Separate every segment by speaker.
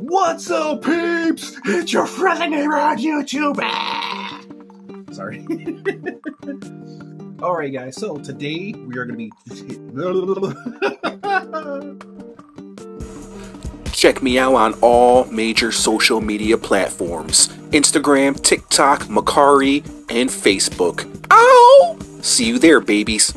Speaker 1: What's up, peeps? It's your friendly neighborhood YouTuber. Sorry. Alright, guys, so today we are going to be...
Speaker 2: Check me out on all major social media platforms: Instagram, TikTok, Macari, and Facebook. Ow! See you there, babies.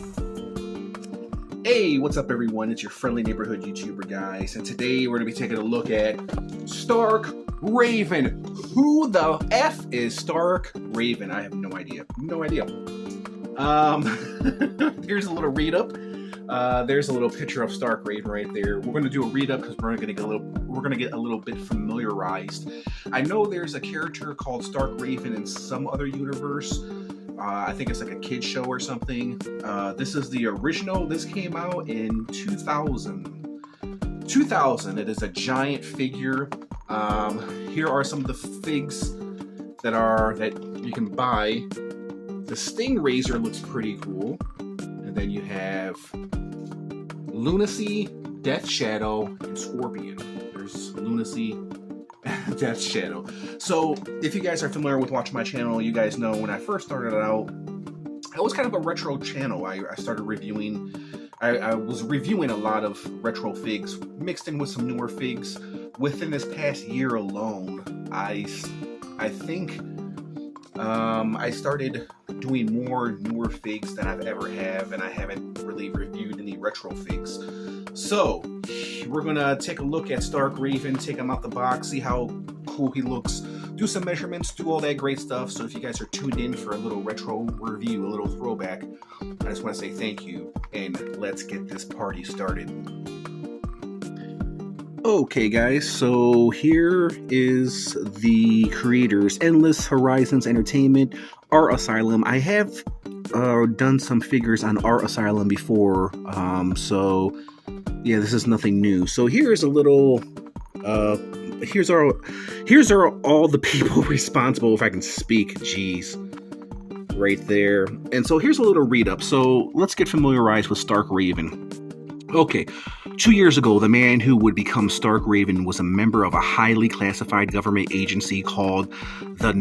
Speaker 1: Hey, what's up, everyone? It's your friendly neighborhood YouTuber, guys, and today we're going to be taking a look at Stark Raven. Who the F is Stark Raven? I have no idea. Here's a little read-up. There's a little picture of Stark Raven right there. We're going to do a read-up because we're going to get a little bit familiarized. I know there's a character called Stark Raven in some other universe. I think it's like a kid show or something. This is the original. This came out in 2000. It is a giant figure. Here are some of the figs that you can buy. The Stingrazor looks pretty cool. And then you have Lunacy, Death Shadow, and Scorpion. There's Lunacy, Death Shadow. So if you guys are familiar with watching my channel, you guys know when I first started out, it was kind of a retro channel. I started reviewing. I was reviewing a lot of retro figs mixed in with some newer figs. Within this past year alone, I think I started doing more newer figs than I've ever have, and I haven't really reviewed any retro figs. So we're gonna take a look at Stark Raven, take him out the box, see how cool he looks, do some measurements, do all that great stuff. So if you guys are tuned in for a little retro review, a little throwback, I just want to say thank you, and let's get this party started. Okay, guys, so here is the creators, Endless Horizons Entertainment, Art Asylum. I have done some figures on Art Asylum before, so yeah, this is nothing new. So here's a little, here's all the people responsible, if I can speak, jeez, right there. And so here's a little read up. So let's get familiarized with Stark Raven. Okay, 2 years ago, the man who would become Stark Raven was a member of a highly classified government agency called the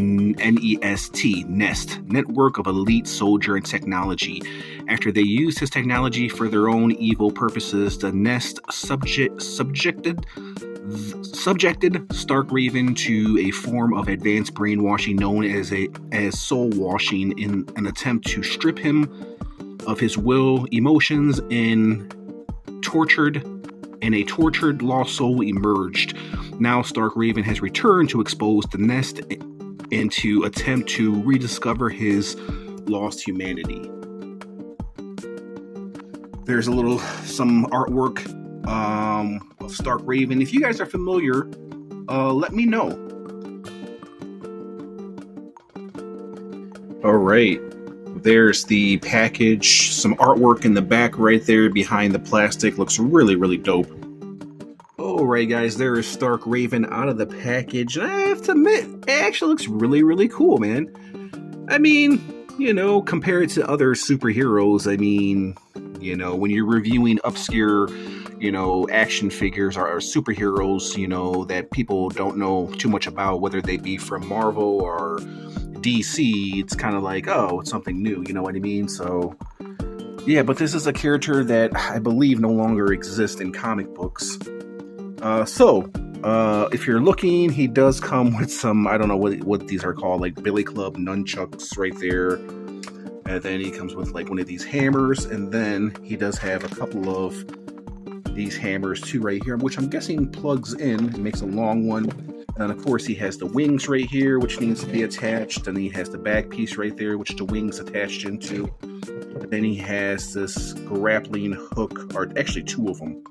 Speaker 1: NEST, Network of Elite Soldier and Technology. After they used his technology for their own evil purposes, the NEST subjected Stark Raven to a form of advanced brainwashing known as soul washing, in an attempt to strip him of his will, emotions, and a tortured lost soul emerged. Now Stark Raven has returned to expose the nest and to attempt to rediscover his lost humanity. There's some artwork of Stark Raven. If you guys are familiar, let me know. All right. There's the package, some artwork in the back right there behind the plastic. Looks really, really dope. Alright, guys, there is Stark Raven out of the package. I have to admit, it actually looks really, really cool, man. I mean, you know, compared to other superheroes, I mean, you know, when you're reviewing obscure, you know, action figures or superheroes, you know, that people don't know too much about, whether they be from Marvel or DC, it's kind of like, oh, it's something new, you know what I mean? So yeah, but this is a character that I believe no longer exists in comic books. If you're looking, he does come with some, I don't know what these are called, like Billy Club nunchucks right there, and then he comes with like one of these hammers, and then he does have a couple of these hammers too right here, which I'm guessing plugs in and makes a long one. And of course, he has the wings right here, which needs to be attached. And he has the back piece right there, which the wings attached into. And then he has this grappling hook, or actually two of them.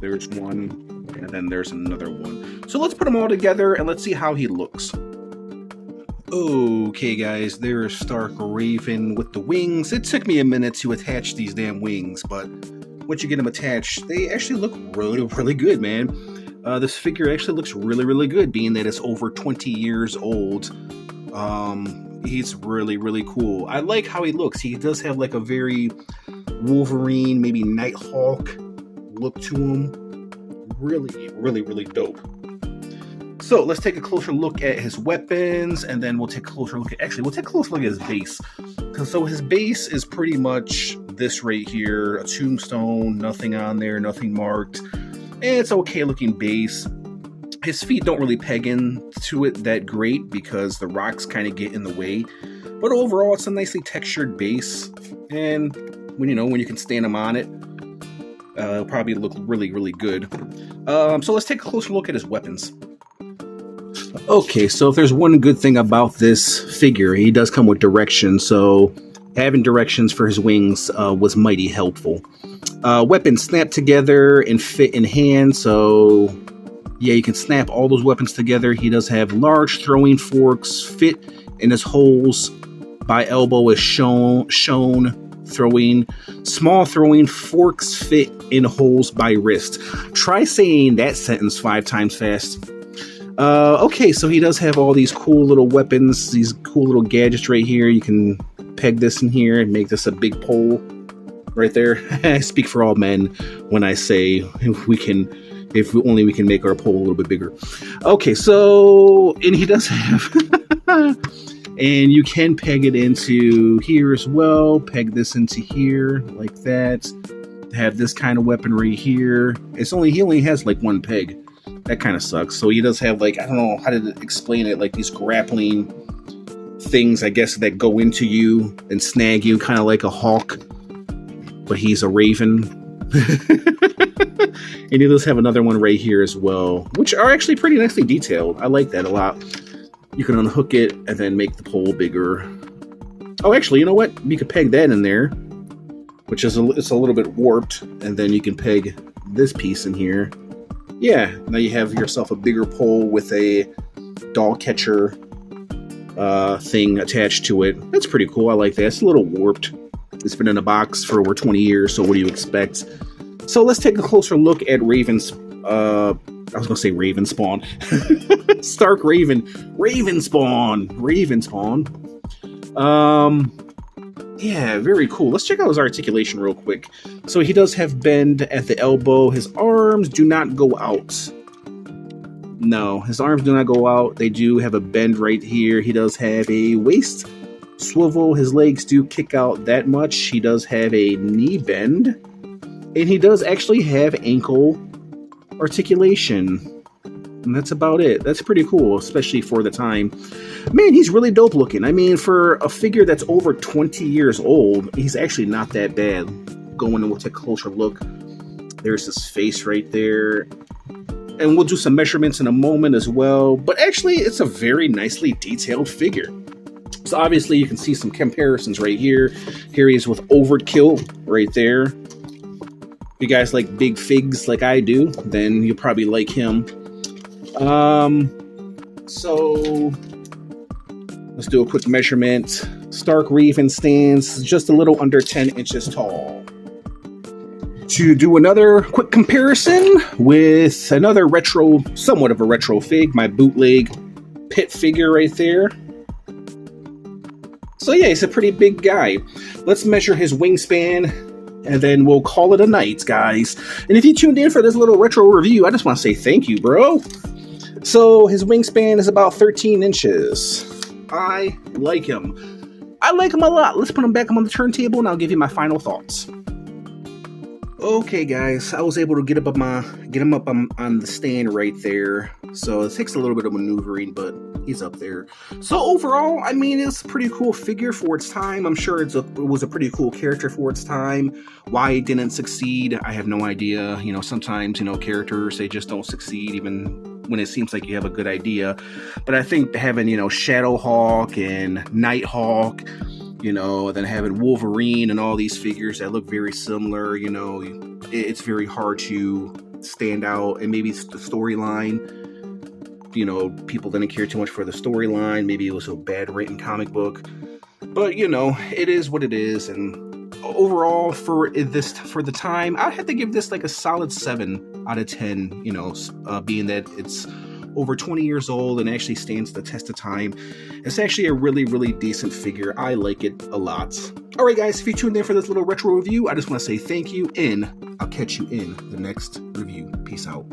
Speaker 1: There's one, and then there's another one. So let's put them all together and let's see how he looks. Okay, guys, there's Stark Raven with the wings. It took me a minute to attach these damn wings, but once you get them attached, they actually look really, really good, man. This figure actually looks really, really good, being that it's over 20 years old. He's really, really cool. I like how he looks. He does have like a very Wolverine, maybe Nighthawk look to him. really, really, really dope. So let's take a closer look at his weapons, and then we'll take a closer look at, we'll take a closer look at his base. So his base is pretty much this right here, a tombstone, nothing on there, nothing marked. And it's okay looking base. His feet don't really peg into it that great because the rocks kind of get in the way. But overall, it's a nicely textured base. And when you can stand him on it, it'll probably look really, really good. So let's take a closer look at his weapons. Okay, so if there's one good thing about this figure, he does come with directions, so having directions for his wings was mighty helpful. Weapons snap together and fit in hand, so yeah, you can snap all those weapons together. He does have large throwing forks fit in his holes by elbow is shown. Throwing small throwing forks fit in holes by wrist. Try saying that sentence 5 times fast. Okay, so he does have all these cool little weapons, these cool little gadgets right here. You can peg this in here and make this a big pole right there. I speak for all men when I say if only we can make our pole a little bit bigger. Okay, so, and he does have, and you can peg it into here as well. Peg this into here like that. Have this kind of weaponry here. He only has like one peg. That kind of sucks. So he does have like, I don't know how to explain it, like these grappling things, I guess, that go into you and snag you, kind of like a hawk, but he's a raven. And he does have another one right here as well, which are actually pretty nicely detailed. I like that a lot. You can unhook it and then make the pole bigger. Oh, actually, you know what? You could peg that in there, which is it's a little bit warped, and then you can peg this piece in here. Yeah, now you have yourself a bigger pole with a dog catcher thing attached to it. That's pretty cool. I like that. It's a little warped. It's been in a box for over 20 years, so what do you expect? So let's take a closer look at Raven's... I was going to say Ravenspawn. Stark Raven. Ravenspawn. Yeah, very cool. Let's check out his articulation real quick. So he does have bend at the elbow. His arms do not go out. No, his arms do not go out. They do have a bend right here. He does have a waist swivel. His legs do kick out that much. He does have a knee bend. And he does actually have ankle articulation. And that's about it. That's pretty cool, especially for the time. Man, he's really dope looking. I mean, for a figure that's over 20 years old, he's actually not that bad. Go in and we'll take a closer look. There's his face right there. And we'll do some measurements in a moment as well. But actually, it's a very nicely detailed figure. So obviously, you can see some comparisons right here. Here he is with Overkill right there. If you guys like big figs like I do, then you'll probably like him. So let's do a quick measurement. Stark Raven stands just a little under 10 inches tall. To do another quick comparison with another retro, somewhat of a retro fig, my bootleg pit figure right there. So yeah, he's a pretty big guy. Let's measure his wingspan, and then we'll call it a night, guys. And if you tuned in for this little retro review, I just want to say thank you, bro. So his wingspan is about 13 inches. I like him. I like him a lot. Let's put him back on the turntable and I'll give you my final thoughts. Okay, guys, I was able to get him up on the stand right there. So it takes a little bit of maneuvering, but he's up there. So overall, I mean, it's a pretty cool figure for its time. I'm sure it was a pretty cool character for its time. Why it didn't succeed, I have no idea. You know, sometimes, characters, they just don't succeed even when it seems like you have a good idea. But I think having, Shadowhawk and Nighthawk, then having Wolverine and all these figures that look very similar, it's very hard to stand out. And maybe it's the storyline. People didn't care too much for the storyline. Maybe it was a bad written comic book. But, it is what it is. And overall, for the time, I'd have to give this like a solid 7 out of 10, being that it's over 20 years old and actually stands the test of time. It's actually a really, really decent figure. I like it a lot. All right, guys, if you tuned in for this little retro review, I just want to say thank you, and I'll catch you in the next review. Peace out.